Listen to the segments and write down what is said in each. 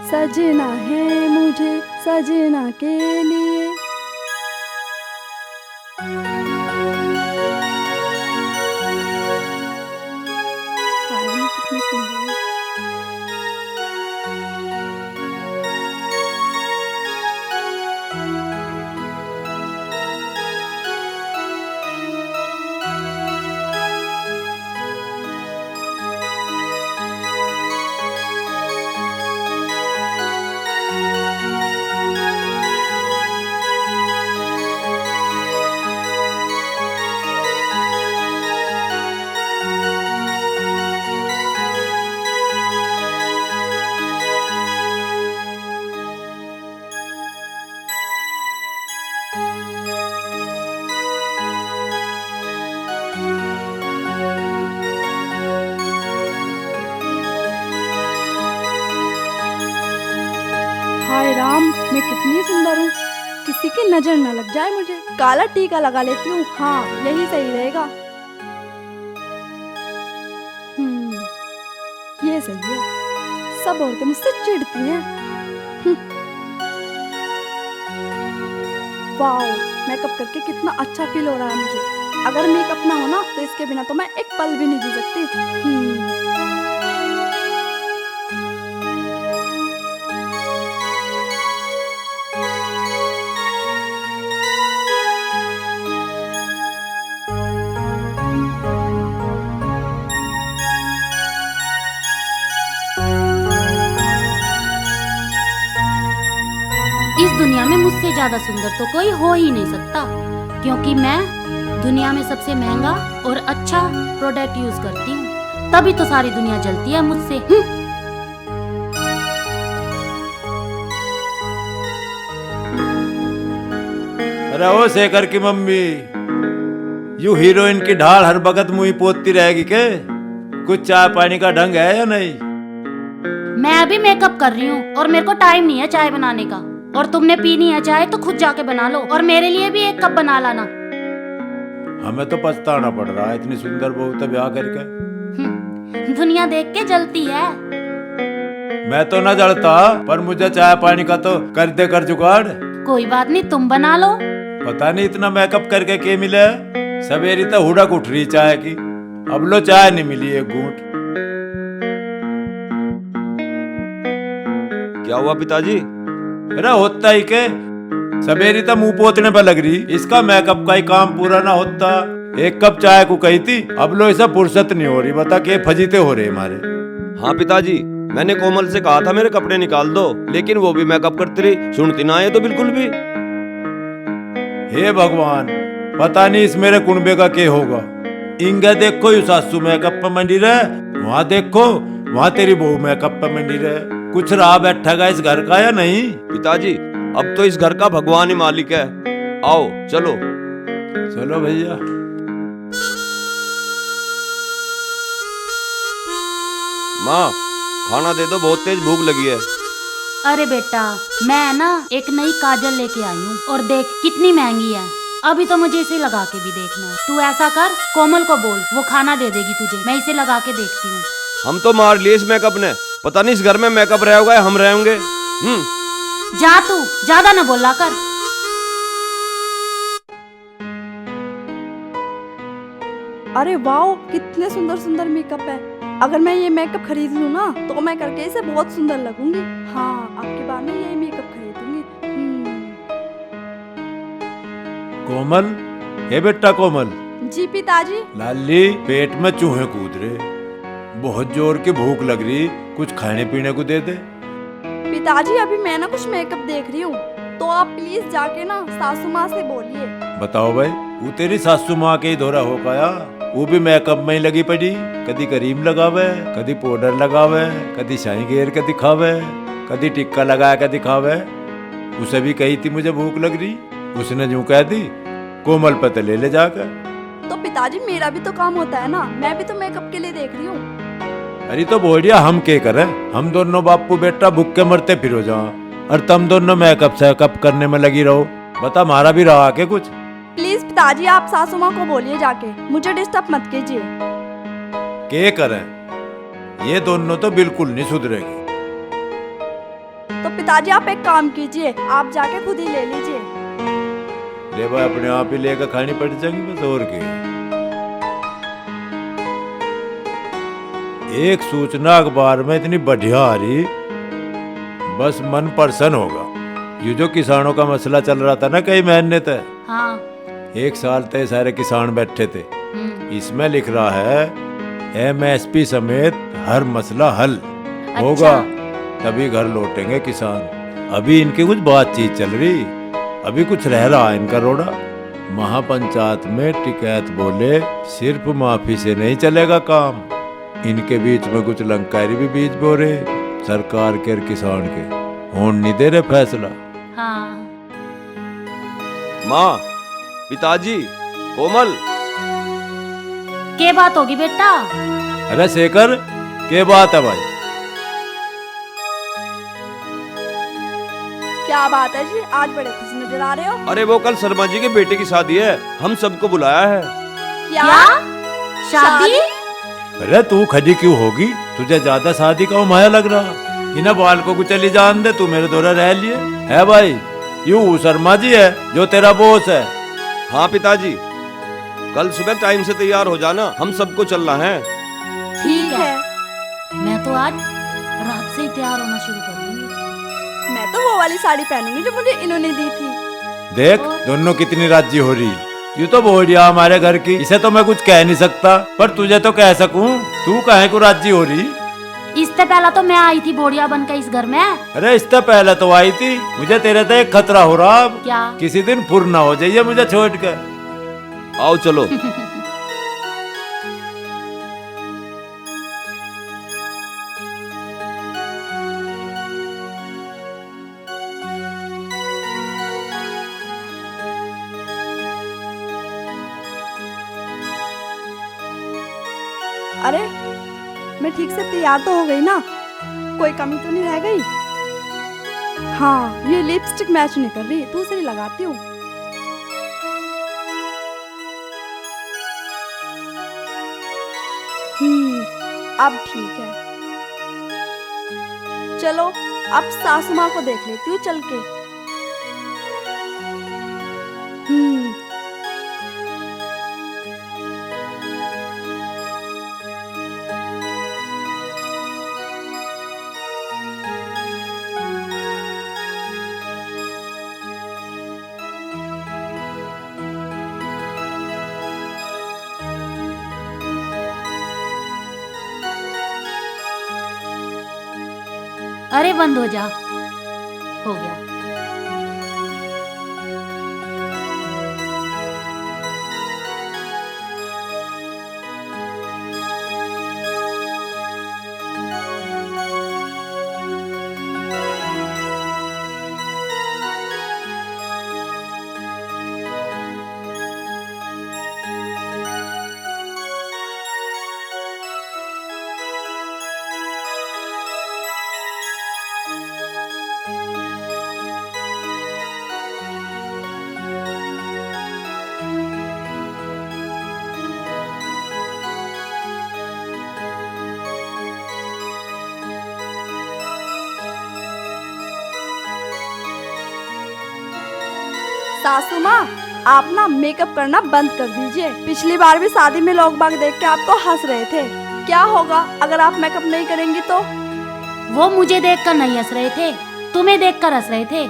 सजना है मुझे सजना के लिए। हाय कितनी सुंदर है। हाय राम, मैं कितनी सुंदर हूँ, किसी की नजर न लग जाए मुझे। काला टीका लगा लेती हूँ, हाँ यही सही रहेगा। ये सही है। सब औरतें मुझसे चिढ़ती हैं। वाओ, मेकअप करके कितना अच्छा फील हो रहा है मुझे। अगर मेकअप ना हो ना तो इसके बिना तो मैं एक पल भी नहीं जी सकती। इस दुनिया में मुझसे ज्यादा सुंदर तो कोई हो ही नहीं सकता, क्योंकि मैं दुनिया में सबसे महंगा और अच्छा प्रोडक्ट यूज करती हूँ, तभी तो सारी दुनिया जलती है मुझसे। अरे ओ शेखर की मम्मी, यू हीरोइन की ढाल हर वक्त मुंह पोतती रहेगी के? कुछ चाय पानी का ढंग है या नहीं? मैं अभी मेकअप कर रही हूँ और मेरे को टाइम नहीं है चाय बनाने का। और तुमने पीनी है चाय तो खुद जाके बना लो, और मेरे लिए भी एक कप बना लाना। हमें तो पछताना पड़ रहा है, इतनी सुंदर बहू तो ब्याह करके। दुनिया देख के जलती है। मैं तो न जलता, पर मुझे चाय पानी का तो कर दे कर जुगाड़। कोई बात नहीं, तुम बना लो। पता नहीं इतना मेकअप करके के मिले, सवेरी तो हुड़क उठ रही चाय की, अब लो चाय नहीं मिली एक घूंट। क्या हुआ पिताजी? अरे होता ही के, सवेरी तो मुंह पोतने पर लग रही, इसका मेकअप का ही काम पूरा ना होता। एक कप चाय को कही थी, अब लो ऐसा फुर्सत नहीं हो रही, बता के फजीते हो रहे हमारे। हाँ पिताजी, मैंने कोमल से कहा था मेरे कपड़े निकाल दो, लेकिन वो भी मेकअप करती रही, सुनती ना है तो बिल्कुल भी। हे भगवान, पता नहीं इस मेरे कुनबे का क्या होगा। इंगे देखो यू सासू मेकअप पे मंडी रहे, वहाँ देखो वहाँ तेरी बहू मेकअप पे मंडी रहे। कुछ रहा बैठेगा इस घर का या नहीं? पिताजी, अब तो इस घर का भगवान ही मालिक है। आओ चलो। चलो भैया। माँ, खाना दे दो, बहुत तेज भूख लगी है। अरे बेटा, मैं ना एक नई काजल लेके आई हूँ, और देख कितनी महंगी है। अभी तो मुझे इसे लगा के भी देखना है। तू ऐसा कर, कोमल को बोल, वो खाना दे देगी तुझे। मैं इसे लगा के देखती हूँ। हम तो मार लिए इस मेकअप ने, पता नहीं इस घर में मेकअप रह होगा हम रहेंगे। जा तू, ज्यादा ना बोला कर। अरे वाओ, कितने सुंदर सुंदर मेकअप है। अगर मैं ये मेकअप खरीद लूँ ना तो मैं करके इसे बहुत सुंदर लगूंगी। हाँ, आपके बार में यही मेकअप खरीदूंगी। कोमल, हे बेटा कोमल। जी पिताजी। लाली, पेट में चूहे कूद रहे, बहुत जोर की भूख लग रही, कुछ खाने पीने को दे दे। पिताजी, अभी मैं ना कुछ मेकअप देख रही हूँ, तो आप प्लीज जाके ना सासू माँ से बोलिए। बताओ भाई, वो तेरी सासू माँ के ही धोरा हो पाया, वो भी मेकअप में ही लगी पड़ी। कदी क्रीम लगावे, कदी पाउडर लगावे, कदी शाही घेर के दिखावे, कदी टिक्का लगा के दिखावे। उसे भी कही थी मुझे भूख लग रही, उसने यूं कह दी, कोमल पते ले जाकर। तो पिताजी, मेरा भी तो काम होता है ना, मैं भी तो मेकअप के लिए देख रही हूँ। अरे तो बोलिया हम क्या करें, हम दोनों बापू बेटा भूख के मरते फिरो जाओ, और तुम दोनों मेकअप सेकअप करने में लगी रहो। बता, हमारा भी रहा के कुछ? प्लीज पिताजी, आप सासू माँ को बोलिए जाके, मुझे डिस्टर्ब मत कीजिए। क्या करें, ये दोनों तो बिल्कुल नहीं सुधरेगी। तो पिताजी आप एक काम कीजिए, आप जाके खुद ही ले लीजिए। ले भाई, अपने आप ही लेकर खानी पड़ जाएगी बस, और के। एक सूचना अखबार में इतनी बढ़िया आ रही, बस मन प्रसन्न होगा। ये जो किसानों का मसला चल रहा था ना कई महीने तक, हाँ। एक साल तक सारे किसान बैठे थे। इसमें लिख रहा है MSP समेत हर मसला हल होगा, तभी घर लौटेंगे किसान। अभी इनकी कुछ बातचीत चल रही, अभी कुछ रह रहा है इनका रोड़ा। महापंचायत में टिकैत बोले सिर्फ माफी से नहीं चलेगा काम, इनके बीच में कुछ लंकारी भी बीच बोरे, सरकार के और किसान के होने नहीं दे रहे फैसला। हाँ। माँ, पिताजी, कोमल, क्या बात होगी बेटा? अरे शेखर, क्या बात है भाई? क्या बात है जी, आज बड़े खुश नजर आ रहे हो। अरे वो कल शर्मा जी के बेटे की शादी है, हम सबको बुलाया है। क्या शादी? अरे तू खड़ी क्यों होगी? तुझे ज्यादा शादी का माया लग रहा। इन्हें बालकों को चली जान दे, तू मेरे दौरा रह लिए है भाई। यू शर्मा जी है जो तेरा बॉस है। हाँ पिताजी, कल सुबह टाइम से तैयार हो जाना, हम सबको चलना है। ठीक है। मैं तो आज रात से ही तैयार होना शुरू कर दूंगी। मैं तो वो वाली साड़ी पहनूंगी जो मुझे इन्होंने दी थी। देख दोनों कितनी राजी हो रही। यू तो बोलिया हमारे घर की, इसे तो मैं कुछ कह नहीं सकता, पर तुझे तो कह सकूं। तू काहे को राजी हो रही? इससे पहला तो मैं आई थी बोड़िया बनकर इस घर में। अरे इससे पहले तो आई थी। मुझे तेरे से एक खतरा हो रहा अब। क्या? किसी दिन फुर ना हो जाइए मुझे छोड़ कर। आओ चलो। अरे मैं ठीक से तैयार तो हो गई ना? कोई कमी तो नहीं रह गई? हाँ, ये लिपस्टिक मैच नहीं कर रही, दूसरी लगाती हूँ। अब ठीक है। चलो अब सासू माँ को देख लेती हूँ चल के। अरे बंद हो जा। हो गया। सासू माँ, आप ना मेकअप करना बंद कर दीजिए। पिछली बार भी शादी में लोग बाग देख के आपको हंस रहे थे। क्या होगा अगर आप मेकअप नहीं करेंगी तो? वो मुझे देखकर नहीं हंस रहे थे, तुम्हें देखकर हंस रहे थे।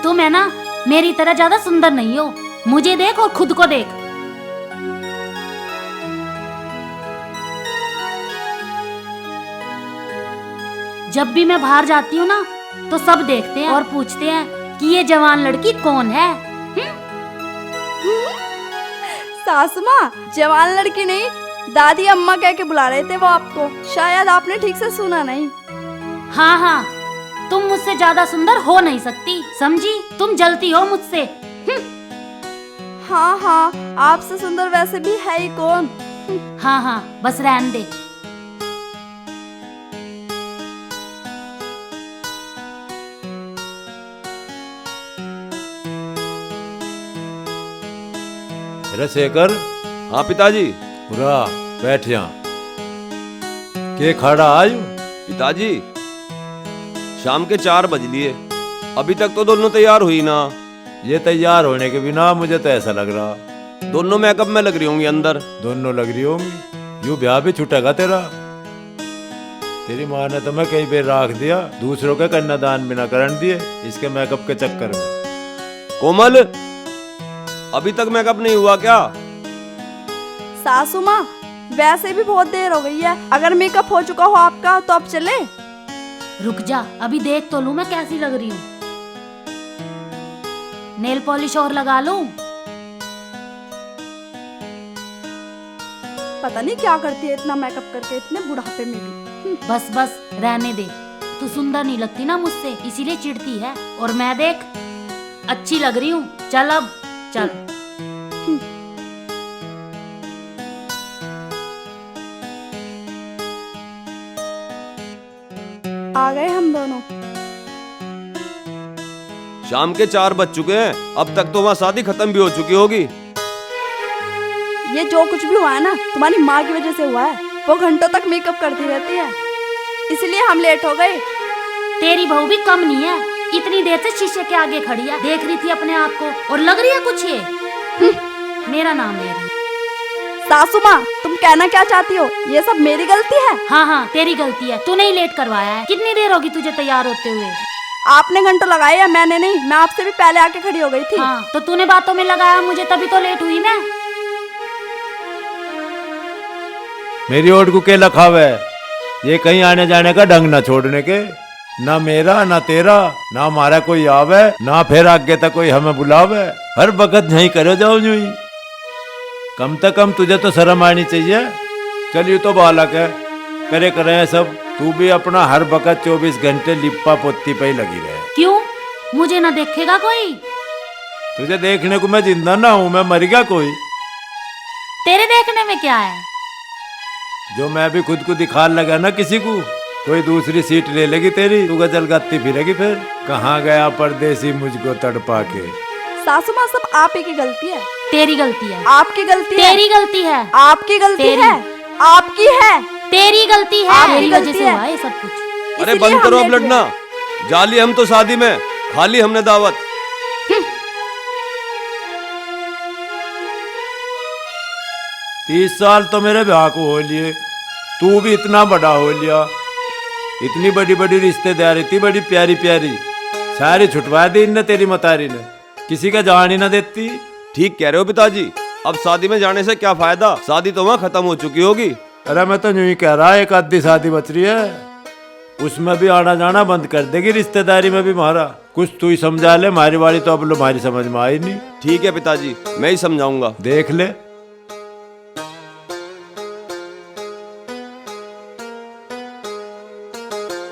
तुम है ना मेरी तरह ज्यादा सुंदर नहीं हो। मुझे देख और खुद को देख। जब भी मैं बाहर जाती हूँ ना तो सब देखते हैं और पूछते हैं कि ये जवान लड़की कौन है। सासू माँ, जवान लड़की नहीं, दादी अम्मा कह के बुला रहे थे वो आपको। शायद आपने ठीक से सुना नहीं। हाँ हाँ, तुम मुझसे ज्यादा सुंदर हो नहीं सकती, समझी? तुम जलती हो मुझसे। हाँ हाँ, आपसे सुंदर वैसे भी है ही कौन। हाँ हाँ, बस रहने दे। अरे शेखर। हाँ पिताजी। पूरा बैठ यहाँ। के खड़ा आयु? पिताजी, शाम के 4 बज लिए, अभी तक तो दोनों तैयार हुई ना। ये तैयार होने के बिना मुझे तो ऐसा लग रहा दोनों मेकअप में लग रही होंगी अंदर। दोनों लग रही होंगी। यूं ब्याह भी छूटेगा तेरा। तेरी माँ ने तो मैं कई बार राख दिया, दूसरों के कन्यादान बिना करण दिए इसके मेकअप के चक्कर में। कोमल, अभी तक मेकअप नहीं हुआ क्या? सासू माँ, वैसे भी बहुत देर हो गई है, अगर मेकअप हो चुका हो आपका तो अब चले। रुक जा, अभी देख तो लूं मैं कैसी लग रही हूँ। नेल पॉलिश और लगा लूं? पता नहीं क्या करती है इतना मेकअप करके इतने बुढ़ापे में भी। बस बस रहने दे, तू सुंदर नहीं लगती ना मुझसे, इसीलिए चिढ़ती है। और मैं देख अच्छी लग रही हूँ। चल अब चल। आ गए हम दोनों। शाम के 4 बज चुके हैं, अब तक तो वहाँ शादी खत्म भी हो चुकी होगी। ये जो कुछ भी हुआ है ना तुम्हारी माँ की वजह से हुआ है। वो घंटों तक मेकअप करती रहती है, इसलिए हम लेट हो गए। तेरी बहू भी कम नहीं है, इतनी देर से शीशे के आगे खड़ी है, देख रही थी अपने आप को और लग रही है कुछ ये। मेरा नाम ले रही है। सासू माँ, तुम कहना क्या चाहती हो? ये सब मेरी गलती है? हाँ हाँ तेरी गलती है, तूने ही लेट करवाया है। कितनी देर होगी तुझे तैयार होते हुए? आपने घंटों लगाए या मैंने? नहीं, मैं आपसे भी पहले आके खड़ी हो गई थी। हाँ तो तूने बातों में लगाया मुझे, तभी तो लेट हुई मैं। मेरी ओट को के लखावे, ये कहीं आने जाने का ढंग ना छोड़ने के। ना मेरा ना तेरा ना हमारा कोई आवे, ना फिर आगे तक कोई हमें बुलावे। हर वक्त यही करो जाओ यूं ही। कम से कम तुझे तो शर्म आनी चाहिए। चलिए तो बालक है, करे करे है सब। तू भी अपना हर वक्त 24 घंटे लिप्पा पोती पे ही लगी रहे। क्यों? मुझे ना देखेगा कोई? तुझे देखने को मैं जिंदा ना हूं, मैं मर गया कोई। तेरे देखने में क्या है? जो मैं भी खुद को दिखा लगा ना किसी को, कोई दूसरी सीट ले लेगी तेरी, तू गजल गाती फिरेगी फिर। कहाँ गया परदेसी मुझको तड़पा के। सासू माँ, सब आप ही की गलती है। तेरी गलती है। आपकी गलती है। तेरी गलती है। आपकी गलती तेरी। है। आपकी है। तेरी गलती है। आपकी तेरी वजह गलती से है। हुआ है ये सब कुछ। अरे इसीलिए बंद करो हम अब लेट लड़ना। जाली हम तो शादी में, खाली हमने दावत। 30 साल तो मेरे ब्याह को हो लिए, तू भी इतना बड़ा हो लिया। इतनी बड़ी बड़ी रिश्तेदारी थी, बड़ी प्यारी प्यारी, सारी छुटवा दी इनने तेरी मतारी ने। किसी का जान ही ना देती। ठीक कह रहे हो पिताजी, अब शादी में जाने से क्या फायदा, शादी तो वहाँ खत्म हो चुकी होगी। अरे मैं तो यूं ही कह रहा, एक आधी शादी बच रही है, उसमें भी आना जाना बंद कर देगी, रिश्तेदारी में भी मारा। कुछ तू ही समझा ले, हमारी वाली तो अब लो हमारी समझ में आई नहीं। ठीक है पिताजी, मैं ही समझाऊंगा। देख ले।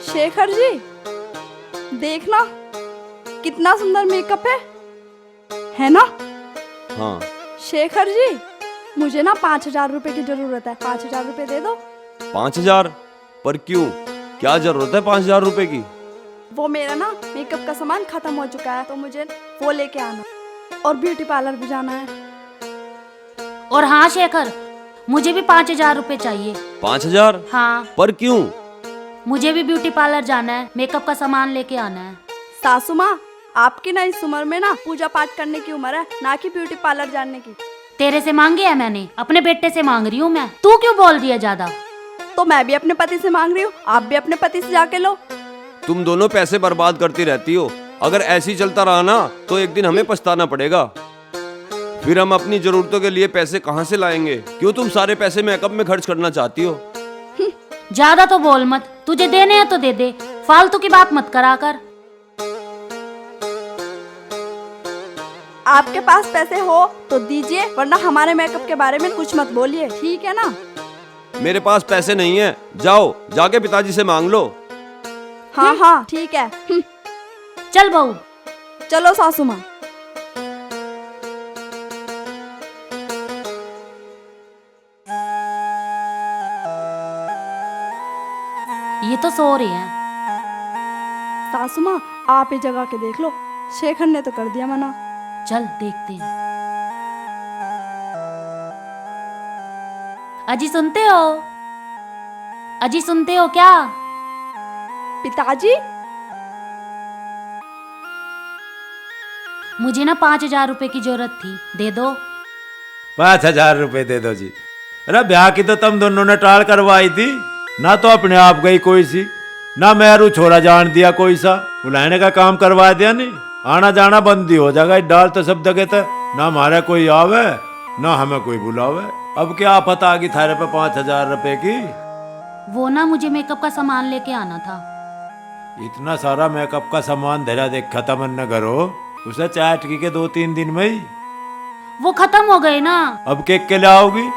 शेखर जी, देखना कितना सुंदर मेकअप है ना? हाँ। शेखर जी, मुझे ना 5,000 रुपए की जरूरत है। 5,000 रुपए दे दो। 5,000? पर क्यों, क्या जरूरत है 5,000 रुपए की? वो मेरा ना मेकअप का सामान खत्म हो चुका है, तो मुझे वो लेके आना, और ब्यूटी पार्लर भी जाना है। और हाँ शेखर, मुझे भी 5,000 रुपए चाहिए। 5,000? हाँ। पर क्यों? मुझे भी ब्यूटी पार्लर जाना है, मेकअप का सामान लेके आना है। सासू माँ, आपकी ना इस उम्र में ना पूजा पाठ करने की उम्र है, ना कि ब्यूटी पार्लर जाने की। तेरे से मांगे है मैंने, अपने बेटे से मांग रही हूँ मैं। तू क्यों बोल रही है ज्यादा? तो मैं भी अपने पति से मांग रही हूँ, आप भी अपने पति से जाके लो। तुम दोनों पैसे बर्बाद करती रहती हो। अगर ऐसे ही चलता रहा ना तो एक दिन हमें पछताना पड़ेगा। फिर हम अपनी जरूरतों के लिए पैसे कहाँ से लाएंगे? क्यों तुम सारे पैसे मेकअप में खर्च करना चाहती हो? ज्यादा तो बोल मत, तुझे देने हैं तो दे दे, फालतू की बात मत करा कर। आपके पास पैसे हो तो दीजिए, वरना हमारे मेकअप के बारे में कुछ मत बोलिए, ठीक है ना? मेरे पास पैसे नहीं है, जाओ जाके पिताजी से मांग लो। हाँ हाँ ठीक है। चल बहू। चलो सासू माँ। ये तो सो रहे हैं। सासू माँ, आप ही जगह के देख लो, शेखर ने तो कर दिया मना। चल देखते हैं। अजी सुनते हो? अजी सुनते हो क्या? पिताजी, मुझे ना 5,000 रुपए की जरूरत थी, दे दो। 5,000 रुपए दे दो जी। अरे ब्याह की तो तुम दोनों ने टाल करवाई थी ना, तो अपने आप गई कोई सी, ना मेरू छोरा जान दिया कोई सा, बुलाने का काम करवा दिया नहीं। आना जाना बंद ही हो जाएगा, डाल तो सब जगह था, ना हमारा कोई आवे ना हमें कोई बुलावे। अब क्या आफत आ गई थारे पे 5,000 रुपए की? वो ना मुझे मेकअप का सामान लेके आना था। इतना सारा मेकअप का सामान धरा देख खत्म न करो, उसे चाट के 2-3 दिन में ही वो खत्म हो गए ना। अब केक के लिए आओगी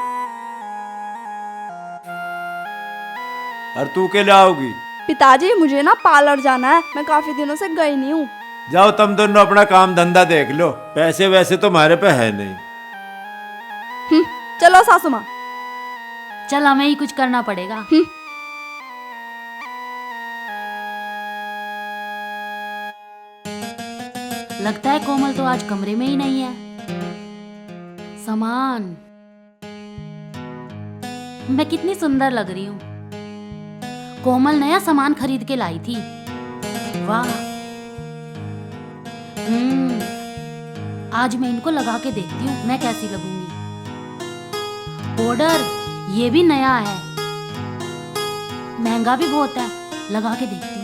और तू के लिए आओगी? पिताजी मुझे ना पार्लर जाना है, मैं काफी दिनों से गई नहीं हूँ। जाओ तुम दोनों अपना काम धंधा देख लो, पैसे वैसे तो हमारे पे है नहीं। चलो सासू माँ। चल हमें ही कुछ करना पड़ेगा। लगता है कोमल तो आज कमरे में ही नहीं है। सामान, मैं कितनी सुंदर लग रही हूँ। कोमल नया सामान खरीद के लाई थी। वाह। आज मैं इनको लगा के देखती हूँ मैं कैसी लगूंगी। पाउडर ये भी नया है, महंगा भी बहुत है, लगा के देखती हूँ।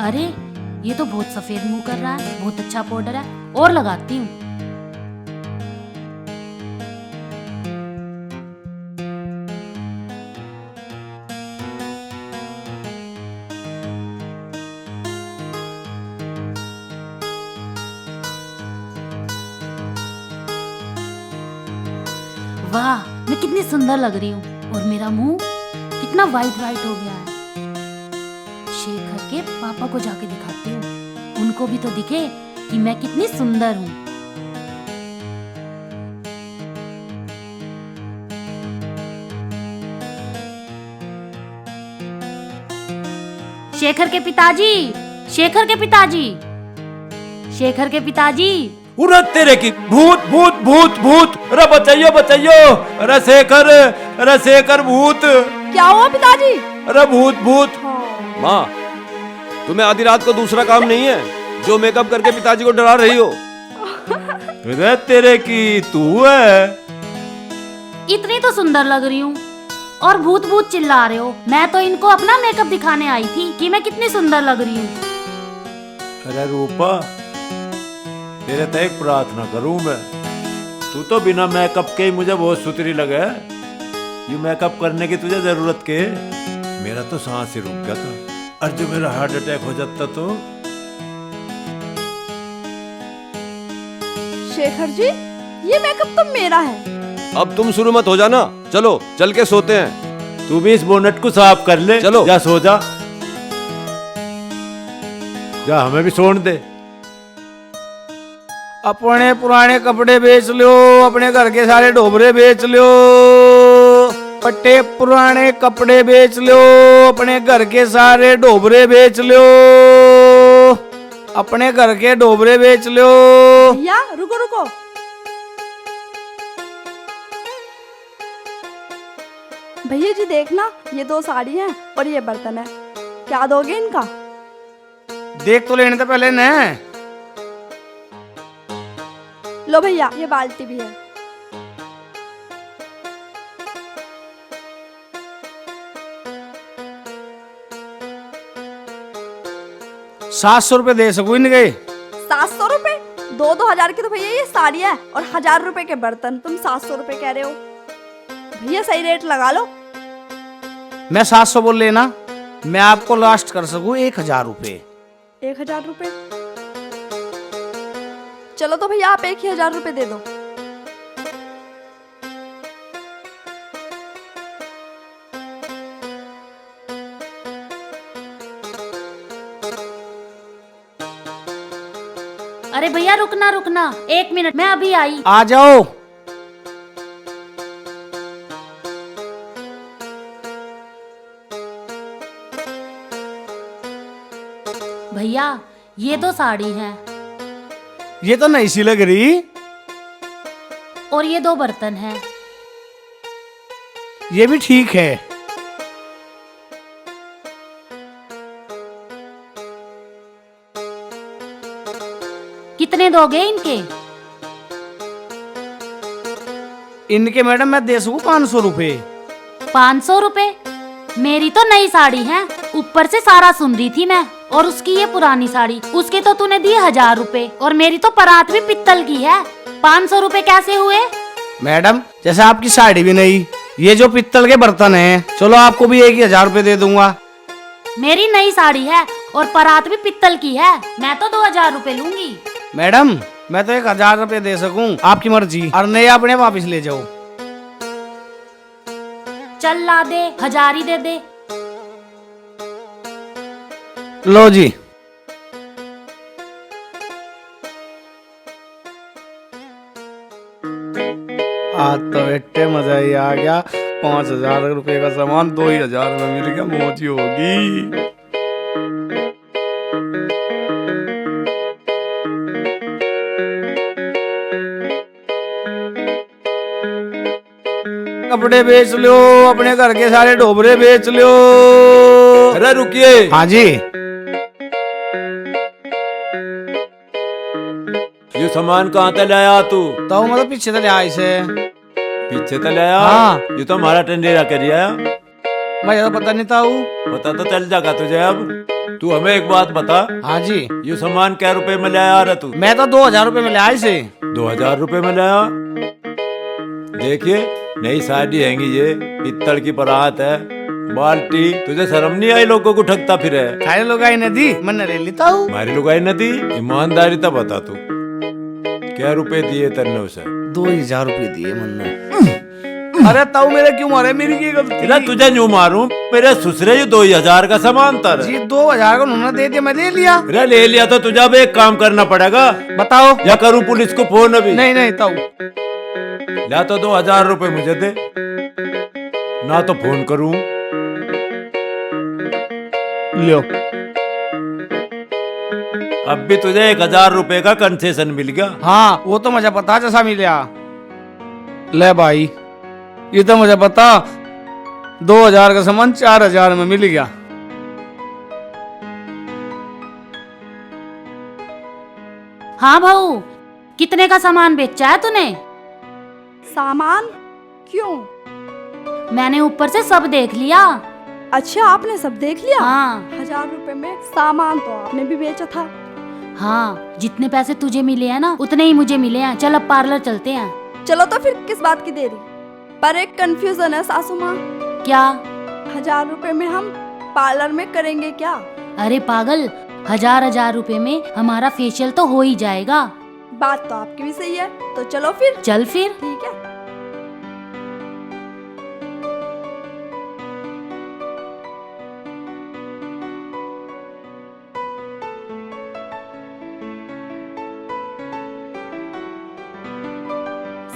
अरे ये तो बहुत सफेद मुंह कर रहा है, बहुत अच्छा पाउडर है, और लगाती हूँ। वाह, मैं कितनी सुंदर लग रही हूँ, और मेरा मुंह कितना वाइट वाइट हो गया है। शेखर के पापा को जाके दिखाती हूँ, उनको भी तो दिखे कि मैं कितनी सुंदर हूँ। शेखर के पिताजी, शेखर के पिताजी, शेखर के पिताजी। उरे तेरे की भूत भूत भूत भूत, अरे बचाइयो बचाइयो, अरे शेखर भूत। क्या हुआ पिताजी? अरे भूत भूत। माँ, तुम्हें आधी रात को दूसरा काम नहीं है जो मेकअप करके पिताजी को डरा रही हो? अरे तेरे की तू है? इतनी तो सुंदर लग रही हूँ और भूत भूत चिल्ला रहे हो। मैं तो इनको अपना मेकअप दिखाने आई थी कि मैं कितनी सुंदर लग रही हूँ। अरे रूपा, तेरे तो एक प्रार्थना करूं मैं, तू तो बिना मेकअप के ही मुझे बहुत सुथरी लगे। ये मेकअप करने की तुझे जरूरत के? मेरा तो सांस ही रुक गया था, और जो मेरा हार्ट अटैक हो जाता तो। शेखर जी, ये मेकअप तो मेरा है। अब तुम शुरू मत हो जाना, चलो चल के सोते हैं। तू भी इस बोनट को साफ कर ले। चलो जा सो जा, जा हमें भी सोने दे। अपने पुराने कपड़े बेच लो, अपने घर के सारे ढोबरे बेच लो, पट्टे पुराने कपड़े बेच लो, अपने घर के सारे ढोबरे बेच लो, अपने घर के ढोबरे बेच लो। भैया रुको रुको, भैया जी देखना, ये 2 साड़ी हैं और ये बर्तन है, क्या दोगे इनका? देख तो लेने तो पहले न। लो भैया, ये बाल्टी भी है। ₹700 दे सकूं इनके? 700 रुपए? 2-2 हजार की तो भैया ये साड़ी है, और 1000 रुपए के बर्तन, तुम 700 रुपए कह रहे हो? भैया सही रेट लगा लो। मैं 700 बोल लेना, मैं आपको लास्ट कर सकूं 1000 रुपए। 1000 रुपए? चलो तो भैया आप 1000 रुपए दे दो। अरे भैया रुकना रुकना, 1 मिनट, मैं अभी आई। आ जाओ। भैया ये तो साड़ी है, ये तो नहीं सी लग रही। और ये 2 बर्तन हैं। ये भी ठीक है। कितने दोगे इनके? इनके मैडम मैं दे सकूं 500 रुपए। 500 रुपए? मेरी तो नई साड़ी है, ऊपर से सारा सुन रही थी मैं, और उसकी ये पुरानी साड़ी, उसके तो तूने दिए 1000 रुपए, और मेरी तो परात भी पित्तल की है। 500 रुपए कैसे हुए? मैडम जैसे आपकी साड़ी भी नहीं, ये जो पित्तल के बर्तन हैं, चलो आपको भी 1000 रुपए दे दूंगा। मेरी नई साड़ी है और परात भी पित्तल की है, मैं तो 2000 रुपए लूंगी। मैडम मैं तो 1000 रुपए दे सकूं, आपकी मर्जी, और नहीं अपने वापस ले जाओ। चल ला दे, 1000 ही दे दे। लो जी। आज तो बेटे मजा ही आ गया। 5000 रुपए का सामान 2000 में मिल गया, मौज ही होगी। कपड़े बेच लो, अपने घर के सारे डोबरे बेच लो। अरे रुकिए। हाँ जी। ये सामान कहाँ तक लाया तू? तो मतलब पीछे तो ले आई से। पीछे तक लाया? हाँ। ये तो हमारा टेंडेरा कर आया। मैं तो पता नहीं था। पता तो चल जाएगा तुझे अब। तू हमें एक बात बता। हाँ जी। ये सामान क्या रुपए में लाया रहा तू? मैं तो 2000 रुपए में ले आई से। 2000 रुपए में लाया? देखिए नई साड़ी हैंगी, ये पित्तल की परात है, बाल्टी। तुझे शर्म नहीं आई लोगों को ठगता फिर है? खाए लोग आई नदी मैंने ले लेता हूँ। हमारी लुगाई नदी। ईमानदारी तो बता तू, क्या रुपए दिए तेने उसे? 2000 रुपए दिए मन्ने। अरे ताऊ मेरे क्यों मारे, मेरी की गलती? तेरा तुझे न्यू मारूं? मेरे ससुरे ये 2000 का सामान था। जी 2000 का उन्होंने दे दिया, मैं ले लिया। अरे ले लिया तो तुझे अब एक काम करना पड़ेगा। बताओ। या करूं पुलिस को फोन अभी? नहीं नहीं ताऊ। या तो 2000 रुपए मुझे दे, ना तो फोन करूं। लो। अब भी तुझे 1000 रुपए का कंसेशन मिल गया। हाँ वो तो मुझे पता जैसा मिला। ले भाई ये तो मुझे पता, 2000 का सामान 4000 में मिल गया। हाँ भाऊ, कितने का सामान बेचा है तूने? सामान? क्यों? मैंने ऊपर से सब देख लिया। अच्छा आपने सब देख लिया? हाँ 1000 रुपए में सामान तो आपने भी बेचा था। हाँ, जितने पैसे तुझे मिले हैं ना उतने ही मुझे मिले हैं। चल अब पार्लर चलते हैं। चलो तो फिर किस बात की देरी? पर एक कंफ्यूजन है सासू माँ। क्या? 1000 रुपए में हम पार्लर में करेंगे क्या? अरे पागल, 1000 रुपए में हमारा फेशियल तो हो ही जाएगा। बात तो आपकी भी सही है, तो चलो फिर। चल फिर। ठीक है।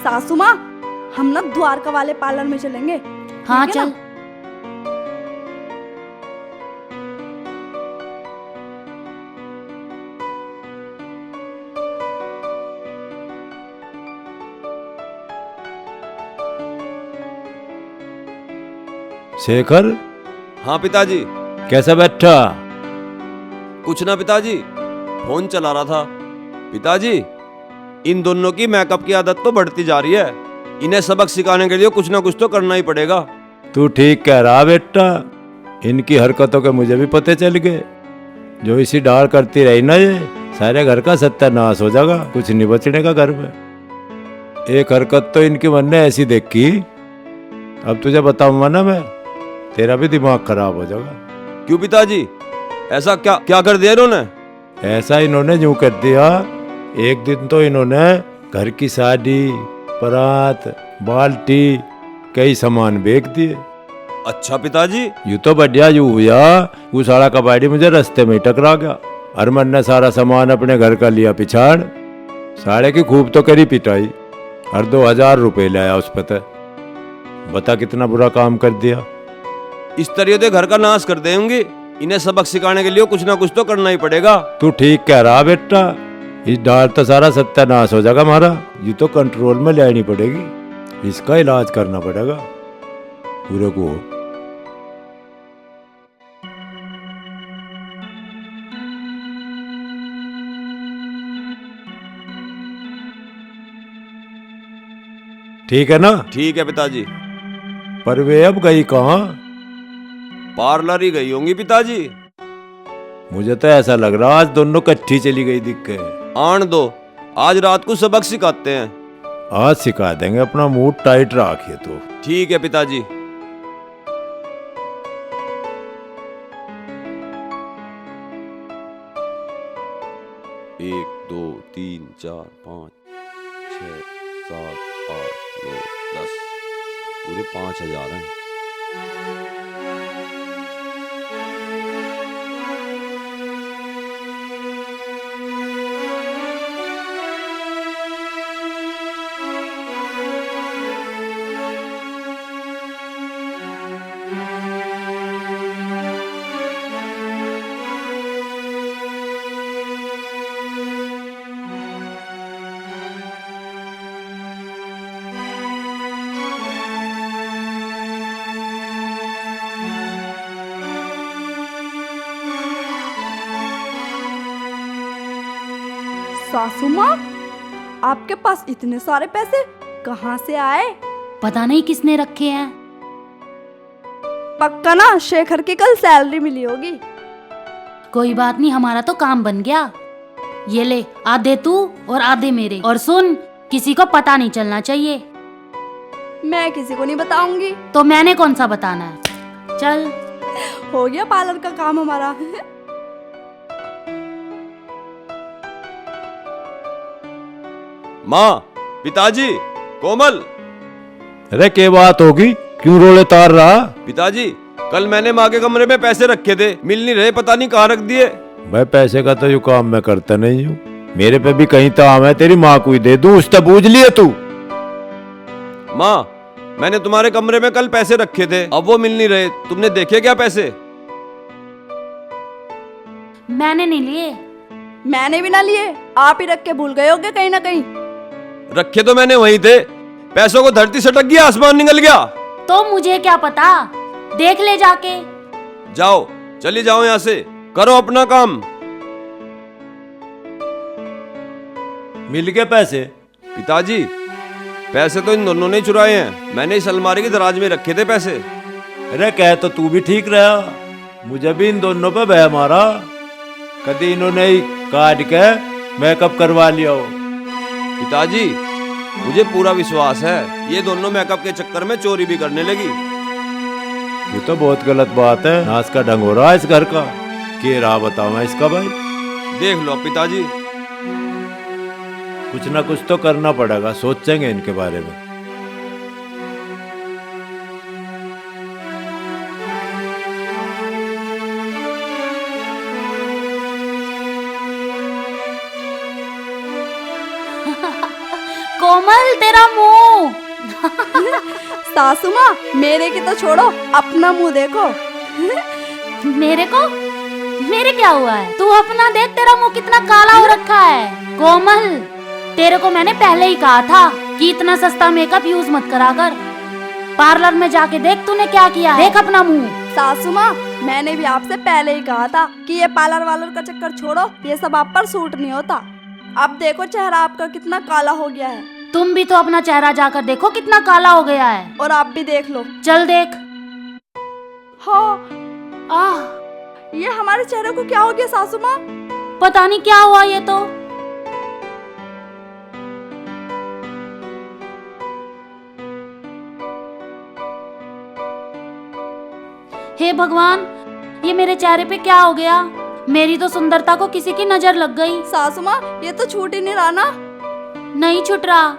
सासू माँ हम ना द्वारका वाले पार्लर में चलेंगे। हाँ ठीक है चल। ना? शेखर। हाँ पिताजी। कैसा बैठा? कुछ ना पिताजी, फोन चला रहा था। पिताजी इन दोनों की मेकअप की आदत तो बढ़ती जा रही है, इन्हें सबक सिखाने के लिए कुछ ना कुछ तो करना ही पड़ेगा। तू ठीक कह रहा बेटा, इनकी हरकतों के मुझे भी पते चल गए। जो इसी डाल करती रही ना, ये सारे घर का सत्यानाश हो जाएगा, कुछ नहीं बचने का घर में। एक हरकत तो इनकी मन ने ऐसी देखी, अब तुझे बताऊंगा ना मैं, तेरा भी दिमाग खराब हो जाएगा। क्यों पिताजी, ऐसा क्या क्या कर दिया इन्होंने? ऐसा इन्होंने यूं कर दिया, एक दिन तो इन्होंने घर की साड़ी, परात, बाल्टी, कई सामान बेच दिए। अच्छा पिताजी। यूं तो बढ़िया यूं हुआ, वो सारा कबाड़ी मुझे रास्ते में ही टकरा गया। हरमन ने सारा सामान अपने घर का लिया पिछाड़, साढ़े की खूब तो करी पिटाई, और 2000 रुपए लाया उस पर। बता कितना बुरा काम कर दिया। इस तरह तो घर का नाश कर देंगे, इन्हें सबक सिखाने के लिए कुछ ना कुछ तो करना ही पड़ेगा। तू ठीक कह रहा बेटा, इस डाल तो सारा सत्यानाश हो जाएगा हमारा। ये तो कंट्रोल में लेनी पड़ेगी, इसका इलाज करना पड़ेगा। पूरे को। ठीक है ना? ठीक है पिताजी। पर वे अब गई कहाँ? पार्लर ही गई होंगी पिताजी। मुझे तो ऐसा लग रहा आज दोनों कट्ठी चली गई दिख के। आन दो, आज रात को सबक सिखाते हैं। आज सिखा देंगे, अपना मूड टाइट रखिए तो। ठीक है पिताजी। एक दो तीन चार पाँच 6 7 8 9 10 पूरे 5,000 हैं। सासू माँ, आपके पास इतने सारे पैसे कहाँ से आए? पता नहीं किसने रखे हैं। पक्का ना शेखर की कल सैलरी मिली होगी। कोई बात नहीं, हमारा तो काम बन गया। ये ले, आधे तू और आधे मेरे। और सुन, किसी को पता नहीं चलना चाहिए। मैं किसी को नहीं बताऊंगी। तो मैंने कौन सा बताना है? चल। हो गया पार्लर का काम हमारा। माँ, पिताजी, कोमल। अरे क्या बात होगी, क्यों रोले तार रहा? पिताजी, कल मैंने माँ के कमरे में पैसे रखे थे, मिल नहीं रहे, पता नहीं कहाँ रख दिए। भाई पैसे का तो यू काम मैं करता नहीं हूँ। मेरे पे भी कहीं ताम है, तेरी माँ को ही दे दूं, उससे बूझ लिए तू। माँ, मैंने तुम्हारे कमरे में कल पैसे रखे थे, अब वो मिल नहीं रहे। तुमने देखे क्या पैसे? मैंने नहीं लिए। मैंने भी ना लिए, आप ही रख के भूल गए होगे कहीं ना कहीं। रखे तो मैंने वहीं थे, पैसों को धरती सटक गया, आसमान निकल गया। तो मुझे क्या पता, देख ले जाके। जाओ, चली जाओ यहाँ से, करो अपना काम। मिल गए पैसे? पिताजी, पैसे तो इन दोनों ने चुराए हैं, मैंने इस अलमारी की दराज में रखे थे पैसे। अरे कह तो तू भी ठीक रहा, मुझे भी इन दोनों पे बह मारा। कभी इन्होंने ही काट के मेकअप करवा लिया हो। पिताजी, मुझे पूरा विश्वास है ये दोनों मेकअप के चक्कर में चोरी भी करने लगी। ये तो बहुत गलत बात है, नाच का ढंग हो रहा है इस घर का। के रहा बताओ मैं इसका भाई। देख लो पिताजी। कुछ ना कुछ तो करना पड़ेगा, सोचेंगे इनके बारे में। कोमल, तेरा मुंह। सासू माँ, मेरे की तो छोड़ो, अपना मुंह देखो। मेरे को? मेरे क्या हुआ है? तू अपना देख, तेरा मुंह कितना काला हो रखा है। कोमल, तेरे को मैंने पहले ही कहा था कि इतना सस्ता मेकअप यूज मत करा कर। पार्लर में जाके देख तूने क्या किया है। देख अपना मुंह। सासू माँ, मैंने भी आपसे पहले ही कहा था कि ये पार्लर वालों का चक्कर छोड़ो, ये सब आप पर सूट नहीं होता। अब देखो चेहरा आपका कितना काला हो गया है। तुम भी तो अपना चेहरा जाकर देखो कितना काला हो गया है। और आप भी देख लो। चल देख। हाँ, आह, ये हमारे चेहरे को क्या हो गया सासू माँ? पता नहीं क्या हुआ ये तो। हे भगवान, ये मेरे चेहरे पे क्या हो गया? मेरी तो सुंदरता को किसी की नजर लग गई। सासू माँ, ये तो छूट ही नहीं रहा ना। नहीं छूट रहा।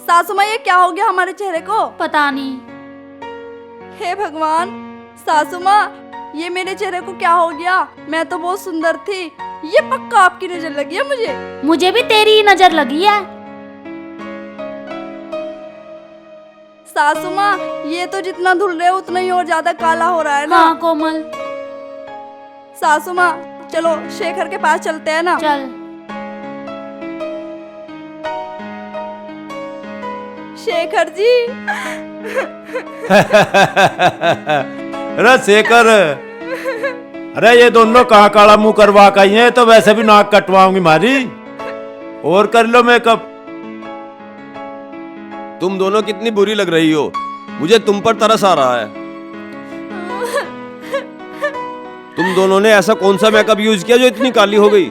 सासू माँ, ये क्या हो गया हमारे चेहरे को? पता नहीं। हे भगवान, सासू माँ, ये मेरे चेहरे को क्या हो गया? मैं तो बहुत सुंदर थी, ये पक्का आपकी नजर लगी है मुझे। मुझे भी तेरी ही नजर लगी है। सासू माँ, ये तो जितना धुल रहे हो उतना ही और ज्यादा काला हो रहा है ना। हाँ कोमल, सासू माँ, चलो शेखर के पास चलते हैं ना। चल। शेखर जी। अरे शेखर, अरे ये दोनों कहाँ काला मुंह करवा के आई हैं, तो वैसे भी नाक कटवाऊंगी मारी। और कर लो मेकअप। तुम दोनों कितनी बुरी लग रही हो, मुझे तुम पर तरस आ रहा है। तुम दोनों ने ऐसा कौन सा मेकअप यूज किया जो इतनी काली हो गई?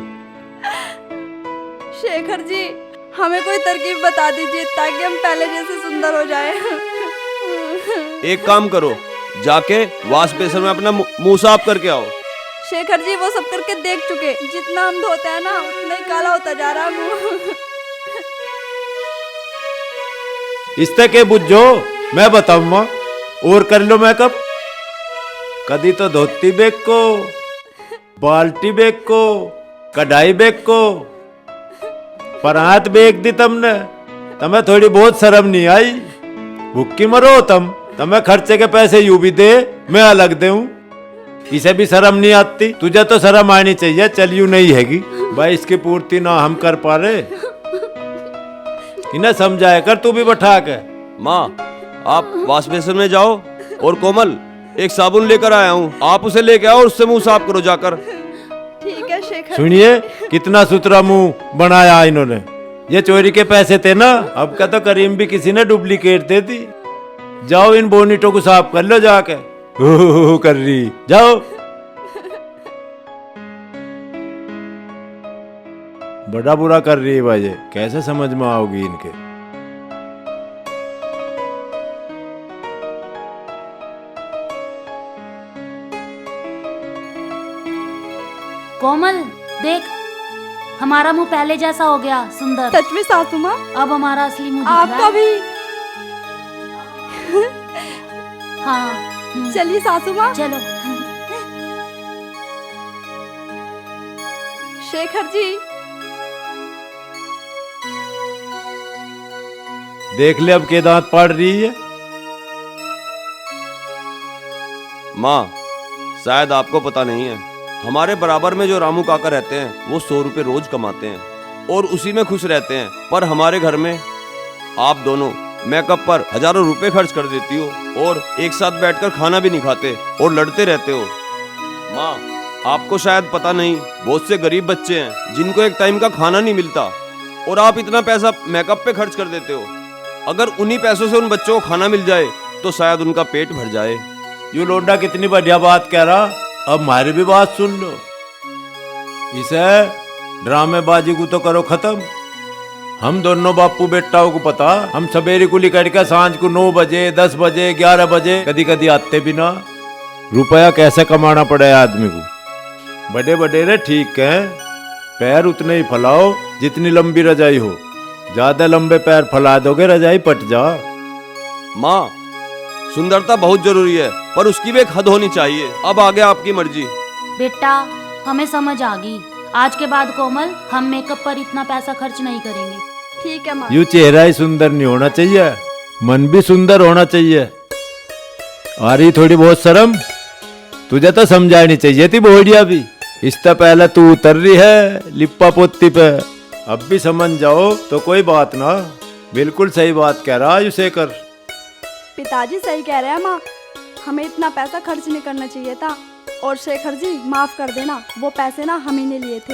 शेखर जी, हमें कोई तरकीब बता दीजिए ताकि हम पहले जैसे सुंदर हो जाएं। एक काम करो, जाके वॉश बेसिन में अपना मुंह साफ करके आओ। शेखर जी, वो सब करके देख चुके, जितना हम धोते हैं ना उतना ही काला होता जा रहा मुंह। इस तक के बुझो, मैं बताऊंगा। और कर लो मेकअप। कदी तो धोती बैग को, बाल्टी बैग को, कढ़ाई बैग को, परात बैग दी तुमने। तुम्हें थोड़ी बहुत शर्म नहीं आई? भुक्की मरो तुम्हें खर्चे के पैसे यूं भी दे, मैं अलग दूं। इसे भी शर्म नहीं आती? तुझे तो शर्म आनी चाहिए, चल यूं नहीं हैगी भाई। इसकी पूर्ति ना हम कर पा रहे, इन्हें समझाया कर तू भी बैठा के। माँ, आप वॉश बेसिन में जाओ, और कोमल एक साबुन लेकर आया हूँ, आप उसे लेके आओ और उससे मुंह साफ करो जाकर। ठीक है शेखर। सुनिए, कितना सुथरा मुंह बनाया इन्होंने। ये चोरी के पैसे थे ना, अब का तो करीम भी किसी ने डुप्लीकेट दे दी। जाओ इन बोनीटों को साफ कर लो जाके। हो कर रही, जाओ। बड़ा बुरा कर रही है भाई, कैसे समझ में आओगी इनके। कोमल देख, हमारा मुंह पहले जैसा हो गया, सुंदर। सच में सासू माँ, अब हमारा असली मुंह दिख रहा आपका है। भी। हाँ, चलिए सासू माँ। चलो। शेखर जी, देख ले अब के दांत पाड़ रही है। माँ, शायद आपको पता नहीं है, हमारे बराबर में जो रामू काका रहते हैं वो 100 रुपए रोज कमाते हैं और उसी में खुश रहते हैं। पर हमारे घर में आप दोनों मेकअप पर हजारों रुपए खर्च कर देती हो और एक साथ बैठकर खाना भी नहीं खाते और लड़ते रहते हो। माँ, आपको शायद पता नहीं, बहुत से गरीब बच्चे हैं जिनको एक टाइम का खाना नहीं मिलता और आप इतना पैसा मेकअप पे खर्च कर देते हो। अगर उन्हीं पैसों से उन बच्चों को खाना मिल जाए तो शायद उनका पेट भर जाए। यू लोंडा कितनी बढ़िया बात कह रहा, अब हमारी भी बात सुन लो। इसे ड्रामेबाजी को तो करो खत्म। हम दोनों बापू बेटाओं को पता, हम सवेरे को लेकर के सांझ को 9 बजे 10 बजे 11 बजे कदी कदी आते भी ना। रुपया कैसे कमाना पड़ा है आदमी को। बड़े बड़े रे ठीक है, पैर उतने ही फैलाओ जितनी लंबी रजाई हो। ज्यादा लंबे पैर फैला दोगे रजाई पट जा। माँ, सुंदरता बहुत जरूरी है पर उसकी भी एक हद होनी चाहिए। अब आगे आपकी मर्जी। बेटा, हमें समझ आ गई। आज के बाद कोमल, हम मेकअप पर इतना पैसा खर्च नहीं करेंगे। ठीक है माँ। यू चेहरा ही सुंदर नहीं होना चाहिए, मन भी सुंदर होना चाहिए। आ रही थोड़ी बहुत शर्म? तुझे तो समझानी चाहिए थी बोढ़िया भी। इससे पहले तू उतर रही है लिप्पा पोती पे। अब भी समझ जाओ तो कोई बात ना। बिल्कुल सही बात कह रहा यू शेखर। पिताजी सही कह रहे हैं माँ, हमें इतना पैसा खर्च नहीं करना चाहिए था। और शेखर जी, माफ कर देना, वो पैसे ना हम ही ने लिए थे।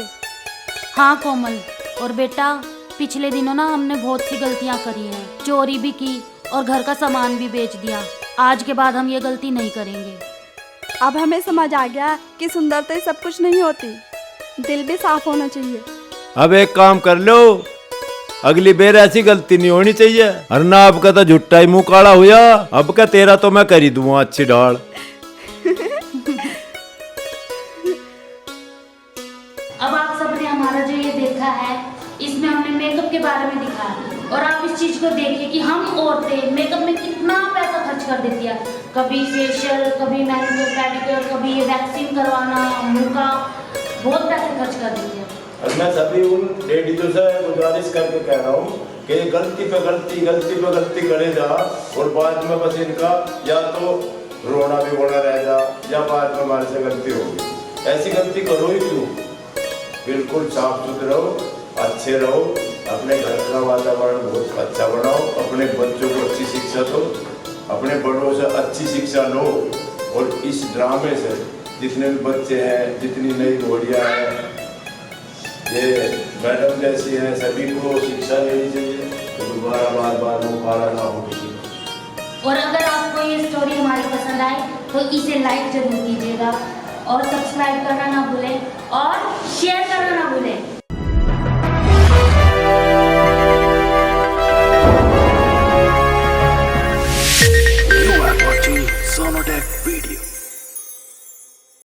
हाँ कोमल, और बेटा, पिछले दिनों ना हमने बहुत सी गलतियाँ करी हैं। चोरी भी की और घर का सामान भी बेच दिया। आज के बाद हम ये गलती नहीं करेंगे। अब हमें समझ आ गया कि सुंदरता ही सब कुछ नहीं होती, दिल भी साफ होना चाहिए। अब एक काम कर लो, अगली बेर ऐसी गलती नहीं होनी चाहिए। वरना आपका तो झुट्टा ही मुंह काला हुआ। अब का तेरा तो मैं कर ही दूंगा अच्छी डाल। अब आप सबने हमारा जो ये देखा है, इसमें हमने मेकअप के बारे में दिखाया और आप इस चीज को देखिए कि हम औरतें मेकअप में कितना पैसा खर्च कर देती है। कभी फेशियल, कभी मैनिक्योर पेडिक्योर, कभी ये वैक्सीन करवाना, मुंह का, बहुत पैसे खर्च कर देती है। और मैं सभी उन लेडीजों से गुजारिश करके कह रहा हूँ कि गलती पे गलती करे जा और बाद में बस इनका या तो रोना भी होना रह जा या बाद में हमारे से गलती होगी। ऐसी गलती करो ही क्यों। बिल्कुल साफ सुथरे रहो, अच्छे रहो, अपने घर का वातावरण बहुत अच्छा बनाओ, अपने बच्चों को अच्छी शिक्षा दो, अपने बड़ों से अच्छी शिक्षा लो। और इस ड्रामे से जितने भी बच्चे हैं, जितनी नई घोड़ियाँ हैं, ये मैडम जैसी है, सभी को शिक्षा लेनी चाहिए, तो दोबारा बार बार मुकाबला ना हो किसी को। और अगर आपको ये स्टोरी हमारी पसंद आए तो इसे लाइक जरूर कीजिएगा और सब्सक्राइब करना ना भूलें और शेयर करना ना भूलें।